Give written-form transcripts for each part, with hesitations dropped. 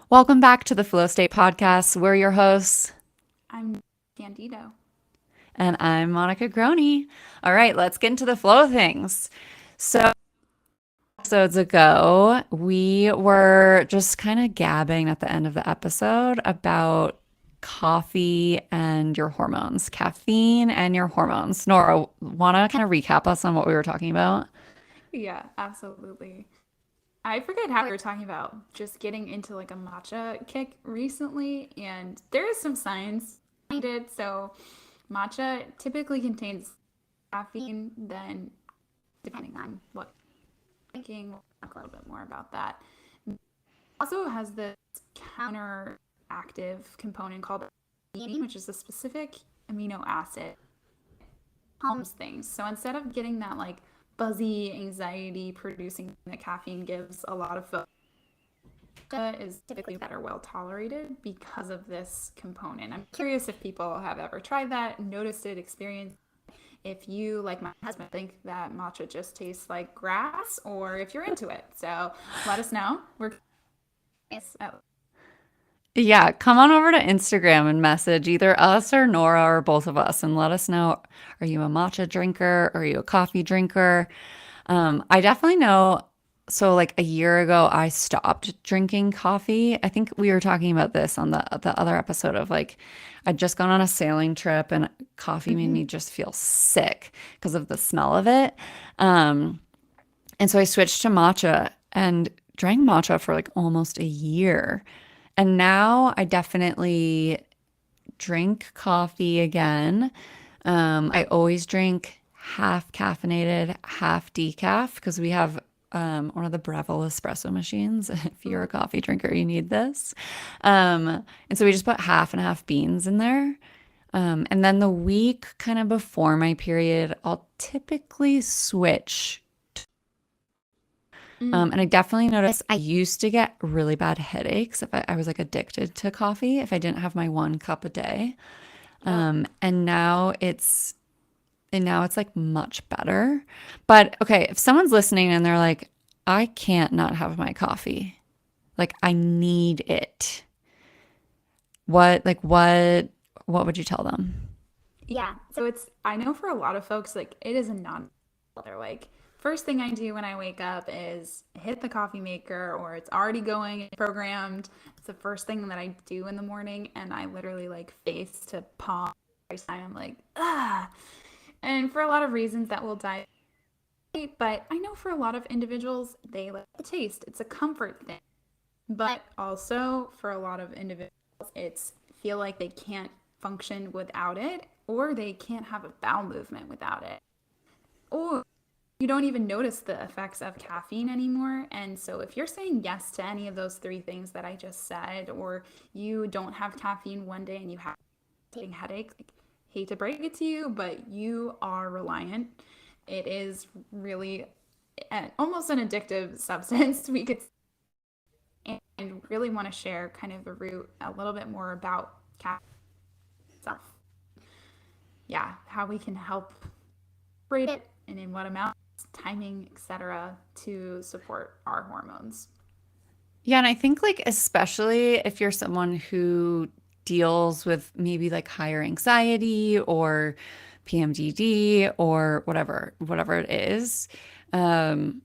Welcome back to the Flow State Podcast. We're your hosts, I'm Candido. and I'm Monica Groney. All right, let's get into the flow of things. So, episodes ago, we were just kind of gabbing at the end of the episode about coffee and your hormones, caffeine and your hormones. Nora, want to kind of recap us on what we were talking about? Yeah, absolutely. I forget how we were talking about just getting into like a matcha kick recently, and there is some science behind it. So, matcha typically contains caffeine, then depending on what you're drinking, we'll talk a little bit more about that. Also has this counteractive component called caffeine, which is a specific amino acid calms things. So instead of getting that like buzzy anxiety producing that caffeine gives a lot of folks is typically better well tolerated because of this component. I'm curious if people have ever tried that, noticed it, experienced. If you, like my husband, think that matcha just tastes like grass, or if you're into it. So let us know. We're curious. Yeah, come on over to Instagram and message either us or Nora or both of us and let us know, are you a matcha drinker? Are you a coffee drinker? I definitely know. So like a year ago, I stopped drinking coffee. I think we were talking about this on the other episode of like I'd just gone on a sailing trip and coffee made Mhm. me just feel sick because of the smell of it. Um, and so I switched to matcha and drank matcha for like almost a year. And now I definitely drink coffee again. I always drink half caffeinated, half decaf because we have one of the Breville espresso machines. If you're a coffee drinker, you need this. And so we just put half and half beans in there. And then the week kind of before my period, I'll typically switch. And I Mm. definitely noticed I used to get really bad headaches if I was like addicted to coffee, if I didn't have my 1 cup a day. Yep. And now it's like much better. But okay, if someone's listening and they're like, I can't not have my coffee. Like I need it. What would you tell them? Yeah. So it's, I know for a lot of folks, like it is a non, they're like, first thing I do when I wake up is hit the coffee maker or it's already going and programmed. It's the first thing that I do in the morning. And I literally like face to palm. I'm like, ah. And for a lot of reasons that will dive, but I know for a lot of individuals, they like the taste. It's a comfort thing. But also for a lot of individuals, it's feel like they can't function without it or they can't have a bowel movement without it. Or you don't even notice the effects of caffeine anymore. And so if you're saying yes to any of those three things that I just said, or you don't have caffeine one day and you have a headache, like, hate to break it to you, but you are reliant. It is really almost an addictive substance. We could and really want to share kind of the root a little bit more about caffeine itself. Yeah, how we can help break it and in what amounts, timing, etc., to support our hormones. Yeah, and I think like especially if you're someone who deals with maybe like higher anxiety or PMDD or whatever it is. Um,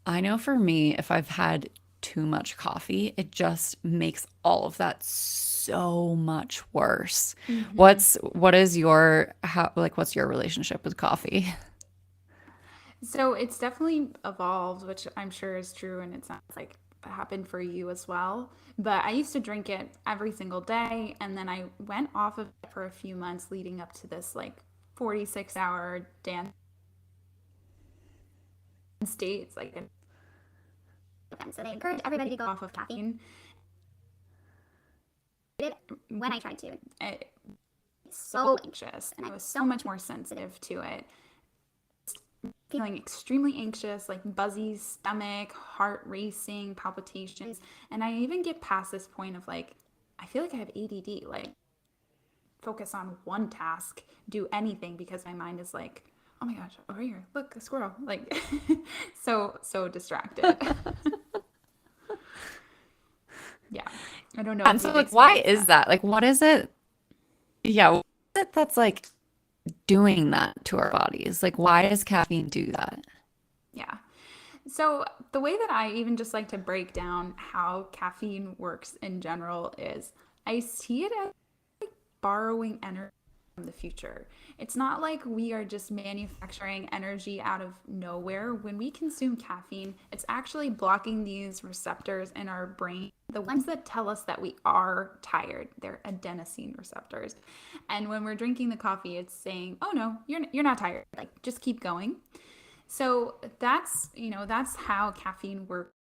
I know for me, if I've had too much coffee, it just makes all of that so much worse. Mm-hmm. What's your relationship with coffee? So it's definitely evolved, which I'm sure is true, and it sounds like it happened for you as well. But I used to drink it every single day, and then I went off of it for a few months leading up to this like 46-hour dance state. It's like so they encourage everybody to go off of caffeine. When I tried to, it was so anxious, and I was so much more sensitive to it. Feeling extremely anxious, like buzzy stomach, heart racing, palpitations. And I even get past this point of like, I feel like I have ADD, like focus on one task, do anything because my mind is like, oh my gosh, over here, look, a squirrel. Like, so distracted. Yeah. I don't know And if so you've like why experienced is that. that? Like what is it? Yeah, what is it that's like doing that to our bodies? Like why does caffeine do that? Yeah. So the way that I even just like to break down how caffeine works in general is I see it as borrowing energy from the future. It's not like we are just manufacturing energy out of nowhere. When we consume caffeine, it's actually blocking these receptors in our brain, the ones that tell us that we are tired. They're adenosine receptors. And when we're drinking the coffee, it's saying, "Oh no, you're not tired. Like just keep going." So that's how caffeine works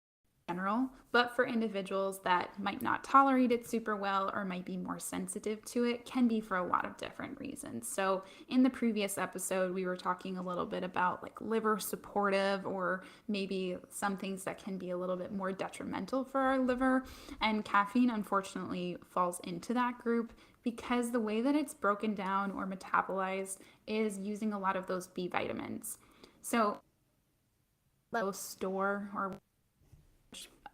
general, but for individuals that might not tolerate it super well or might be more sensitive to it, can be for a lot of different reasons. So, in the previous episode, we were talking a little bit about like liver supportive or maybe some things that can be a little bit more detrimental for our liver. And caffeine, unfortunately, falls into that group because the way that it's broken down or metabolized is using a lot of those B vitamins. So, low store or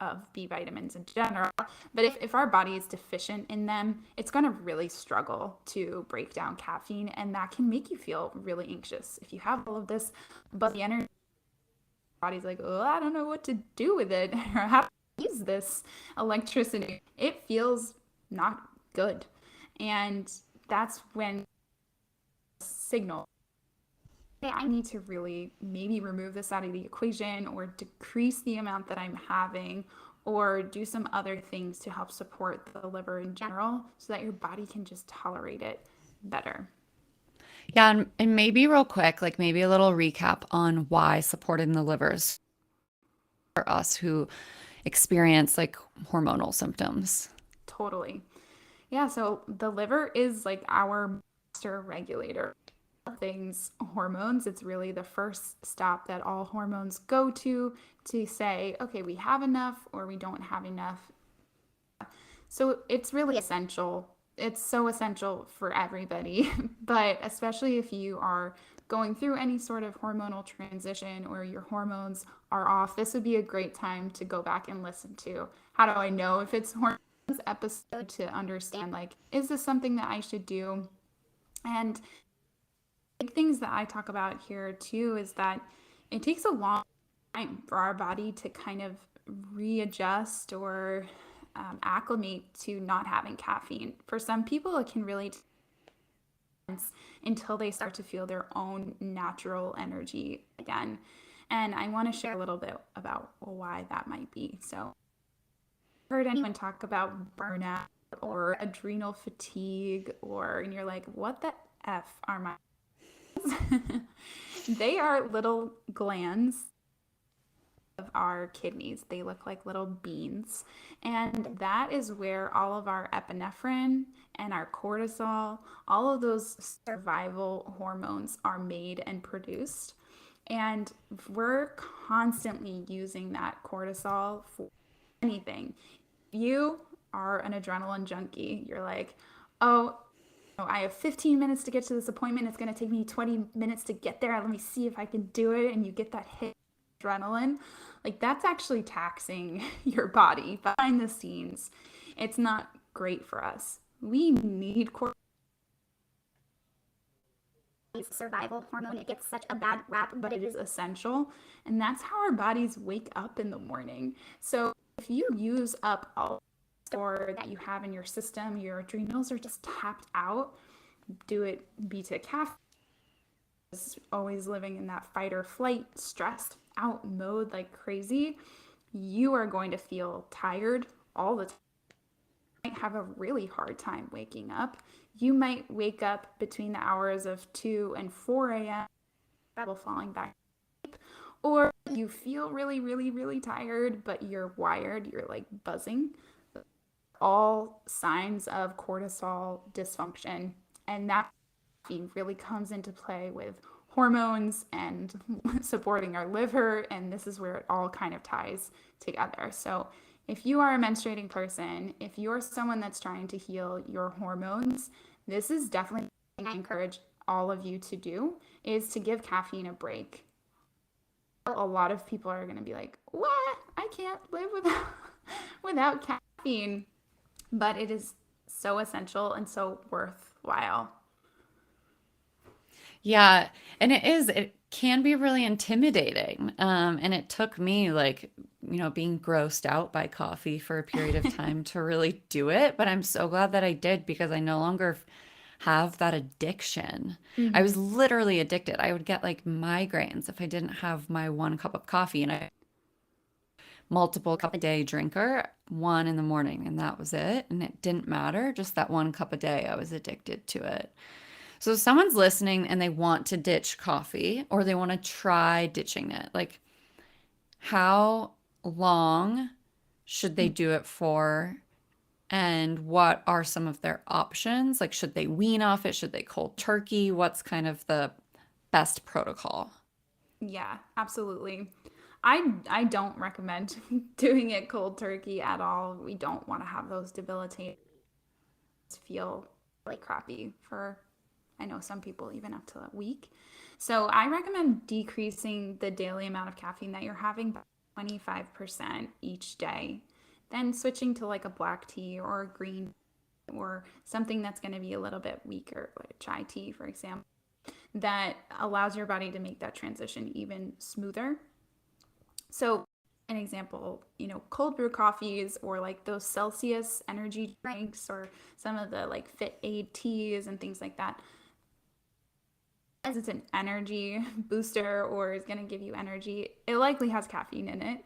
of B vitamins in general. But if our body is deficient in them, it's going to really struggle to break down caffeine. And that can make you feel really anxious. If you have all of this, but the energy, body's like, oh, I don't know what to do with it or how to use this electricity. It feels not good. And that's when signal I need to really maybe remove this out of the equation or decrease the amount that I'm having or do some other things to help support the liver in general so that your body can just tolerate it better. Yeah, and maybe real quick, like maybe a little recap on why supporting the livers for us who experience like hormonal symptoms. Totally. Yeah, so the liver is like our master regulator of things hormones. It's really the first stop that all hormones go to say, okay, we have enough or we don't have enough. So it's really essential. It's so essential for everybody, but especially if you are going through any sort of hormonal transition or your hormones are off, this would be a great time to go back and listen to how do I know if it's hormones episode to understand like, is this something that I should do? And big things that I talk about here too is that it takes a long time for our body to kind of readjust or acclimate to not having caffeine. For some people, it can really take months until they start to feel their own natural energy again. And I want to share a little bit about why that might be. So, I've heard anyone talk about burnout or adrenal fatigue, and you're like, what the F are my they are little glands of our kidneys. They look like little beans. And that is where all of our epinephrine and our cortisol, all of those survival hormones are made and produced. And we're constantly using that cortisol for anything. If you are an adrenaline junkie, you're like, oh, I have 15 minutes to get to this appointment. It's going to take me 20 minutes to get there. Let me see if I can do it. And you get that hit of adrenaline. Like that's actually taxing your body behind the scenes. It's not great for us. We need cortisol. Survival hormone. It gets such a bad rap, but it is essential. And that's how our bodies wake up in the morning. So if you use up all store that you have in your system, your adrenals are just tapped out, do it beta caffeine, always living in that fight or flight, stressed out mode like crazy, you are going to feel tired all the time. You might have a really hard time waking up. You might wake up between the hours of 2 and 4 a.m. trouble falling back asleep, or you feel really, really, really tired, but you're wired, you're like buzzing. All signs of cortisol dysfunction. And that really comes into play with hormones and supporting our liver. And this is where it all kind of ties together. So if you are a menstruating person, if you're someone that's trying to heal your hormones, this is definitely something I encourage all of you to do, is to give caffeine a break. A lot of people are going to be like, what? I can't live without caffeine. but it is so essential and so worthwhile. Yeah, and it can be really intimidating. And it took me like, being grossed out by coffee for a period of time to really do it. But I'm so glad that I did because I no longer have that addiction. I was Hmm. literally addicted. I would get like migraines if I didn't have my 1 cup of coffee, and I multiple cup a day drinker, one in the morning, and that was it. And it didn't matter, just that 1 cup a day, I was addicted to it. So if someone's listening and they want to ditch coffee or they want to try ditching it, like how long should they do it for? And what are some of their options? Like, should they wean off it? Should they cold turkey? What's kind of the best protocol? Yeah, absolutely. I don't recommend doing it cold turkey at all. We don't want to have those debilitating feel like crappy for, I know some people even up to a week. So I recommend decreasing the daily amount of caffeine that you're having by 25% each day. Then switching to like a black tea or a green or something that's going to be a little bit weaker, like a chai tea, for example, that allows your body to make that transition even smoother. So, an example, cold brew coffees or like those Celsius energy drinks or some of the like Fit Aid teas and things like that, as it's an energy booster or is going to give you energy, it likely has caffeine in it.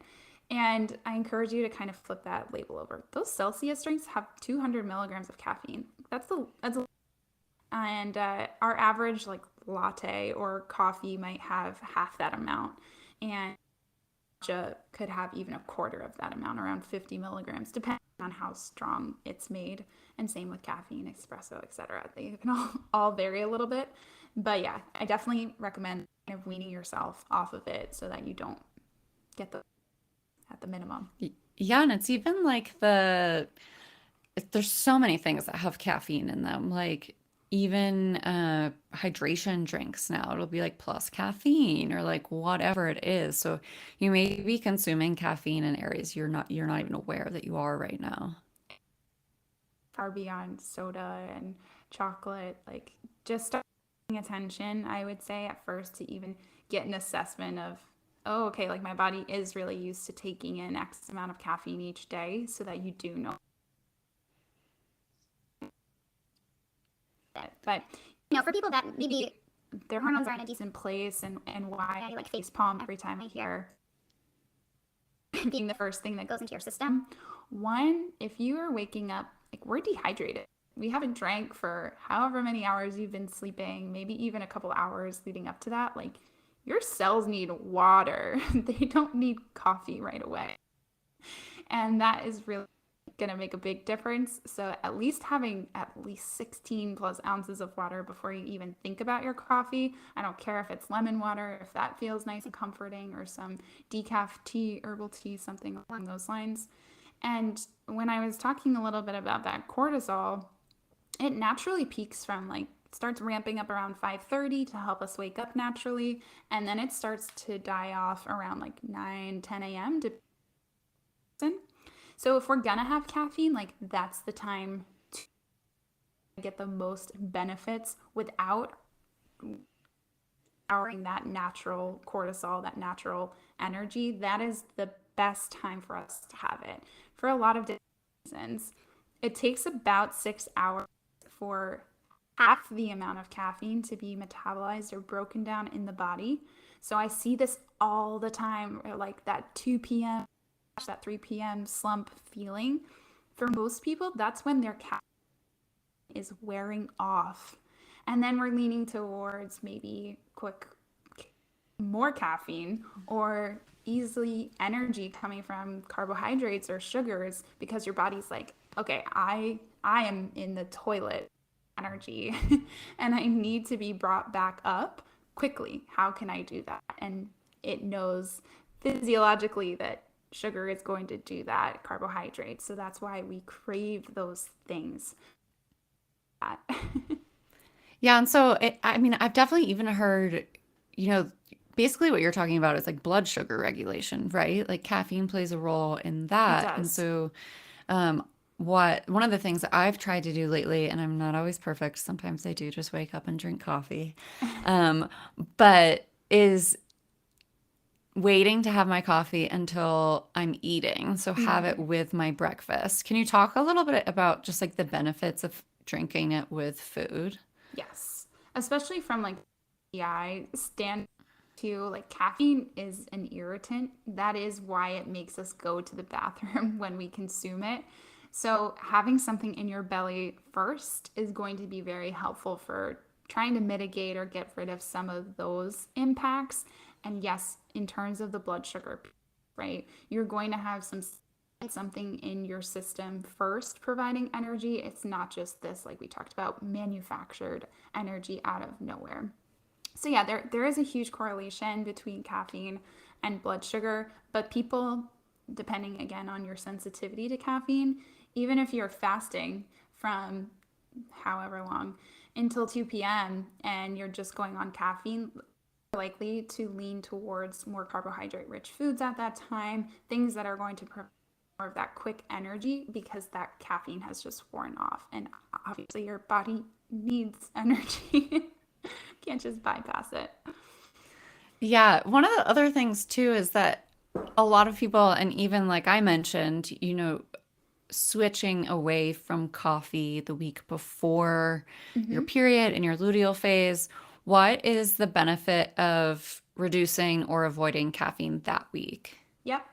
And I encourage you to kind of flip that label over. Those Celsius drinks have 200 milligrams of caffeine. That's a, and our average like latte or coffee might have half that amount, and matcha could have even a quarter of that amount, around 50 milligrams, depending on how strong it's made. And same with caffeine, espresso, etc. They can all vary a little bit. But yeah, I definitely recommend kind of weaning yourself off of it so that you don't get the at the minimum. Yeah, and it's even like there's so many things that have caffeine in them. Like even hydration drinks now, it'll be like plus caffeine or like whatever it is. So you may be consuming caffeine in areas you're not even aware that you are right now. Far beyond soda and chocolate, like just start paying attention, I would say, at first to even get an assessment of, oh, okay, like my body is really used to taking in X amount of caffeine each day so that you do know it. But, for people that maybe their hormones are in a decent place and why I like face palm every time I hear being the first thing that goes into your system. One, if you are waking up, like we're dehydrated. We haven't drank for however many hours you've been sleeping, maybe even a couple hours leading up to that. Like your cells need water. They don't need coffee right away. And that is really going to make a big difference. So at least having at least 16 plus ounces of water before you even think about your coffee. I don't care if it's lemon water, if that feels nice and comforting, or some decaf tea, herbal tea, something along those lines. And when I was talking a little bit about that cortisol, it naturally peaks from like starts ramping up around 5:30 to help us wake up naturally, and then it starts to die off around like 9, 10 a.m. So if we're gonna have caffeine, like that's the time to get the most benefits without powering that natural cortisol, that natural energy. That is the best time for us to have it for a lot of different reasons. It takes about 6 hours for half the amount of caffeine to be metabolized or broken down in the body. So I see this all the time, like that 2 p.m., that 3 p.m. slump feeling. For most people, that's when their caffeine is wearing off. And then we're leaning towards maybe quick, more caffeine or easily energy coming from carbohydrates or sugars because your body's like, okay, I am in the toilet energy and I need to be brought back up quickly. How can I do that? And it knows physiologically that sugar is going to do that, carbohydrates. So that's why we crave those things. Yeah, and so I mean, I've definitely even heard, you know, basically what you're talking about is like blood sugar regulation, right? Like caffeine plays a role in It that. And does. so one of the things that I've tried to do lately, and I'm not always perfect, sometimes I do just wake up and drink coffee, um, but is waiting to have my coffee until I'm eating. So have it Mhm. with my breakfast. Can you talk a little bit about just like the benefits of drinking it with food? Yes, especially from like PI stand to like caffeine is an irritant. That is why it makes us go to the bathroom when we consume it. So having something in your belly first is going to be very helpful for trying to mitigate or get rid of some of those impacts. And yes, in terms of the blood sugar, right? You're going to have something in your system first providing energy. It's not just this, like we talked about, manufactured energy out of nowhere. So yeah, there is a huge correlation between caffeine and blood sugar, but people, depending again on your sensitivity to caffeine, even if you're fasting from however long until 2 p.m. and you're just going on caffeine, likely to lean towards more carbohydrate rich foods at that time, things that are going to provide more of that quick energy because that caffeine has just worn off. And obviously, your body needs energy, can't just bypass it. Yeah, one of the other things too is that a lot of people, and even like I mentioned, switching away from coffee the week before your Mm-hmm. period and your luteal phase, what is the benefit of reducing or avoiding caffeine that week? Yep.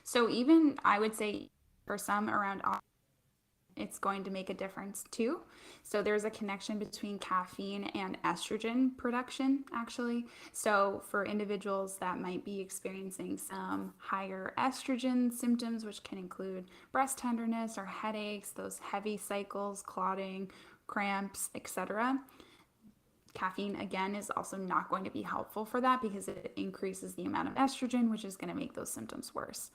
So even I would say for some around it's going to make a difference too. So there's a connection between caffeine and estrogen production, actually. So for individuals that might be experiencing some higher estrogen symptoms, which can include breast tenderness or headaches, those heavy cycles, clotting, cramps, etc. Caffeine, again, is also not going to be helpful for that because it increases the amount of estrogen, which is going to make those symptoms worse.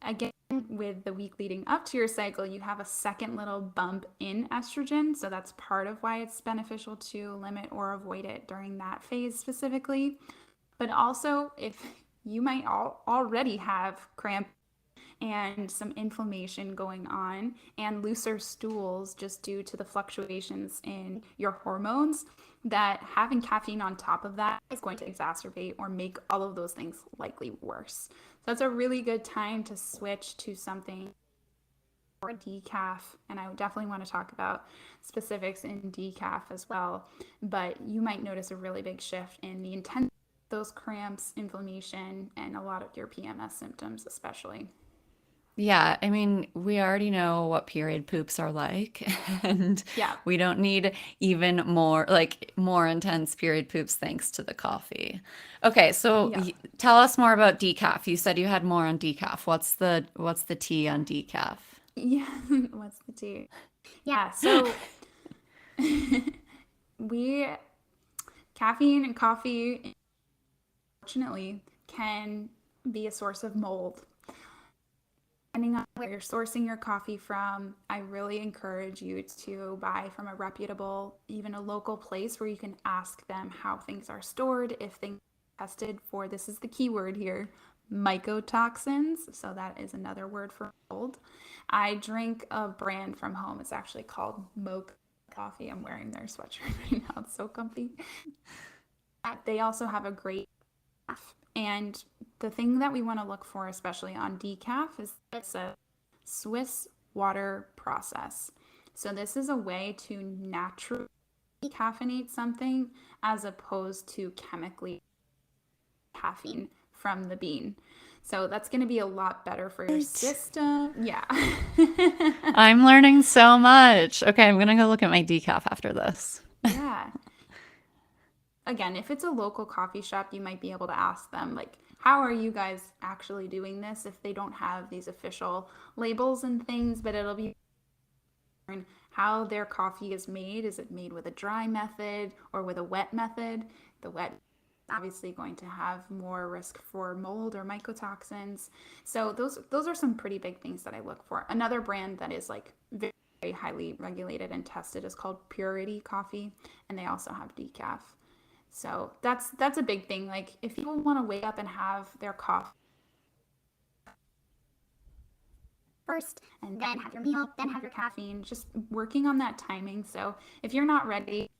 Again, with the week leading up to your cycle, you have a second little bump in estrogen. So that's part of why it's beneficial to limit or avoid it during that phase specifically. But also, if you might already have cramp and some inflammation going on and looser stools just due to the fluctuations in your hormones, that having caffeine on top of that is going to exacerbate or make all of those things likely worse. So that's a really good time to switch to something or decaf. And I would definitely want to talk about specifics in decaf as well. But you might notice a really big shift in the intensity of those cramps, inflammation, and a lot of your PMS symptoms, especially. Yeah, I mean, we already know what period poops are like, and Yeah. we don't need even more, like more intense period poops thanks to the coffee. Okay, so Yeah. tell us more about decaf. You said you had more on decaf. What's the tea on decaf? Yeah. What's the tea? Yeah. So we caffeine and coffee, unfortunately, can be a source of mold. Depending on where you're sourcing your coffee from, I really encourage you to buy from a reputable, even a local place where you can ask them how things are stored, if things are tested for, this is the key word here, mycotoxins. So that is another word for mold. I drink a brand from home. It's actually called Mocha Coffee. I'm wearing their sweatshirt right now. It's so comfy. They also have a great decaf. And the thing that we want to look for, especially on decaf, is it's a Swiss water process. So this is a way to naturally caffeinate something as opposed to chemically caffeine from the bean. So that's going to be a lot better for your What? system. Yeah. I'm learning so much. Okay, I'm gonna go look at my decaf after this. Yeah. Again, if it's a local coffee shop, you might be able to ask them, like, how are you guys actually doing this if they don't have these official labels and things, but it'll be how their coffee is made. Is it made with a dry method or with a wet method? The wet obviously going to have more risk for mold or mycotoxins. So those are some pretty big things that I look for. Another brand that is like very highly regulated and tested is called Purity Coffee, and they also have decaf. So that's a big thing. Like if people want to wake up and have their coffee first, and then have your meal, then have your caffeine, just working on that timing. So if you're not ready,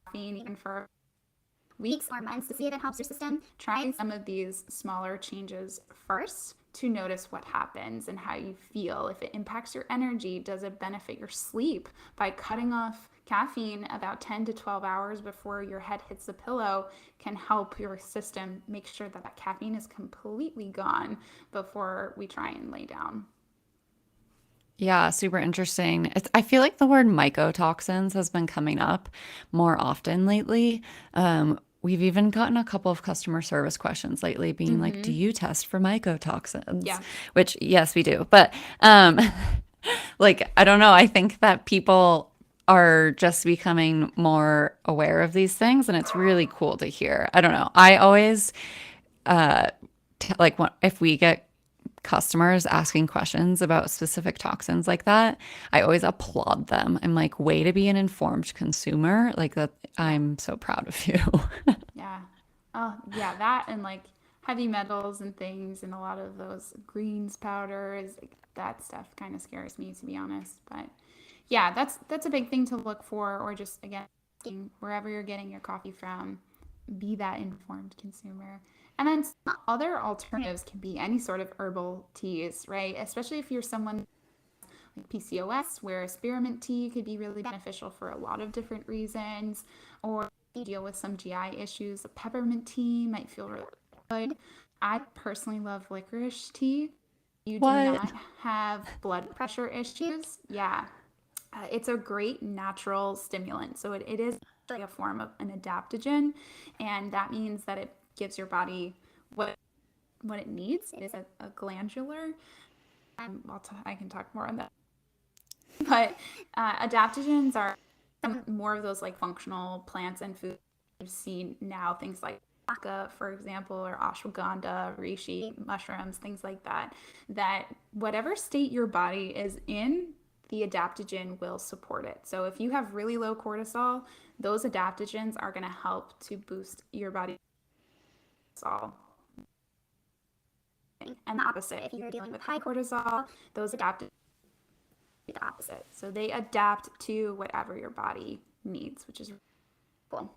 caffeine even for weeks or months to see if it helps your system, try some of these smaller changes first to notice what happens and how you feel. If it impacts your energy, does it benefit your sleep by cutting off caffeine about 10 to 12 hours before your head hits the pillow can help your system make sure that that caffeine is completely gone before we try and lay down. Yeah, super interesting. I feel like the word mycotoxins has been coming up more often lately. We've even gotten a couple of customer service questions lately being like, do you test for mycotoxins? Yeah. Which, yes, we do. But like, I don't know. I think that people are just becoming more aware of these things, and it's really cool to hear. I don't know. I always like if we get customers asking questions about specific toxins like that, I always applaud them. I'm like, way to be an informed consumer. Like that, I'm so proud of you. Yeah. Oh, yeah, that and like heavy metals and things and a lot of those greens powders, like that stuff kind of scares me to be honest. But yeah, that's a big thing to look for, or just again, wherever you're getting your coffee from, be that informed consumer. And then some other alternatives can be any sort of herbal teas, right? Especially if you're someone like PCOS, where spearmint tea could be really beneficial for a lot of different reasons, or you deal with some GI issues, a peppermint tea might feel really good. I personally love licorice tea. You do What? not have blood pressure issues. Yeah. It's a great natural stimulant. So it is like a form of an adaptogen, and that means that it gives your body what it needs. It is a glandular. I can talk more on that. But adaptogens are more of those like functional plants and foods you've seen now, things like maca, for example, or ashwagandha, reishi, mushrooms, things like that, that whatever state your body is in, the adaptogen will support it. So if you have really low cortisol, those adaptogens are going to help to boost your body's cortisol. And the opposite, if you're dealing with high cortisol, those adaptogens the opposite. So they adapt to whatever your body needs, which is cool.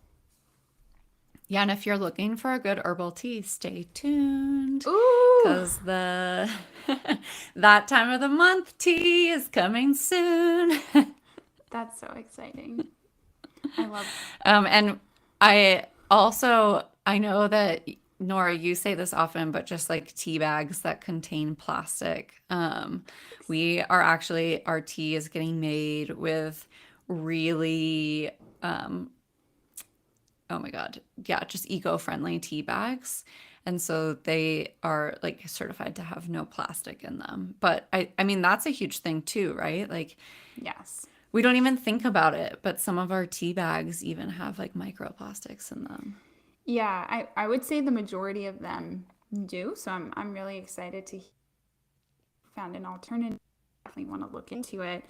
Yeah, and if you're looking for a good herbal tea, stay tuned. Ooh, Because that time of the month tea is coming soon. that's so exciting. I love And I know that Nora, you say this often, but just like tea bags that contain plastic. Our tea is getting made with really, oh my God, yeah, just eco-friendly tea bags. And so they are like certified to have no plastic in them. But I mean, that's a huge thing too, right? Like yes. we don't even think about it, but some of our tea bags even have like microplastics in them. Yeah, I would say the majority of them do. So I'm really excited to found an alternative. Definitely want to look into it.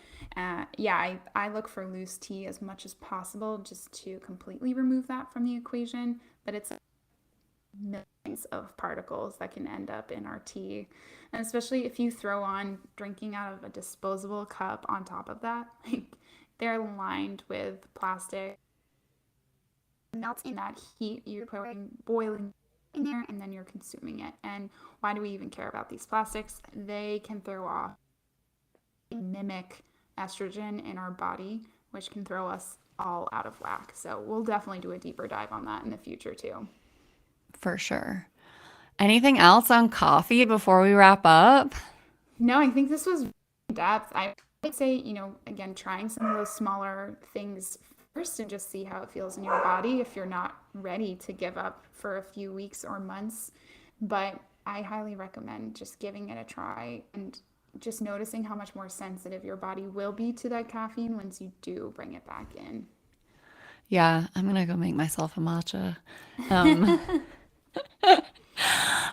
Yeah, I look for loose tea as much as possible just to completely remove that from the equation. But it's millions of particles that can end up in our tea. And especially if you throw on drinking out of a disposable cup on top of that, like they're lined with plastic. Melts in that heat, you're pouring boiling in there and then you're consuming it. And why do we even care about these plastics? They can throw off, mimic estrogen in our body, which can throw us all out of whack. So we'll definitely do a deeper dive on that in the future too. For sure. Anything else on coffee before we wrap up? No, I think this was in depth. I would say, again, trying some of those smaller things first and just see how it feels in your body if you're not ready to give up for a few weeks or months. But I highly recommend just giving it a try and just noticing how much more sensitive your body will be to that caffeine once you do bring it back in. Yeah, I'm gonna go make myself a matcha.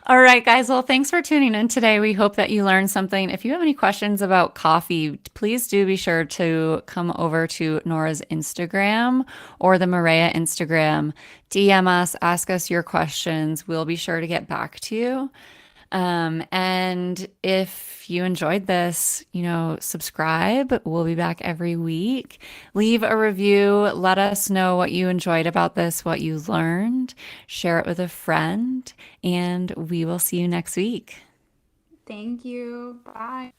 All right, guys. Well, thanks for tuning in today. We hope that you learned something. If you have any questions about coffee, please do be sure to come over to Nora's Instagram or the Maria Instagram. DM us, ask us your questions. We'll be sure to get back to you. And if you enjoyed this, subscribe. We'll be back every week. Leave a review. Let us know what you enjoyed about this, what you learned. Share it with a friend, and we will see you next week. Thank you. Bye.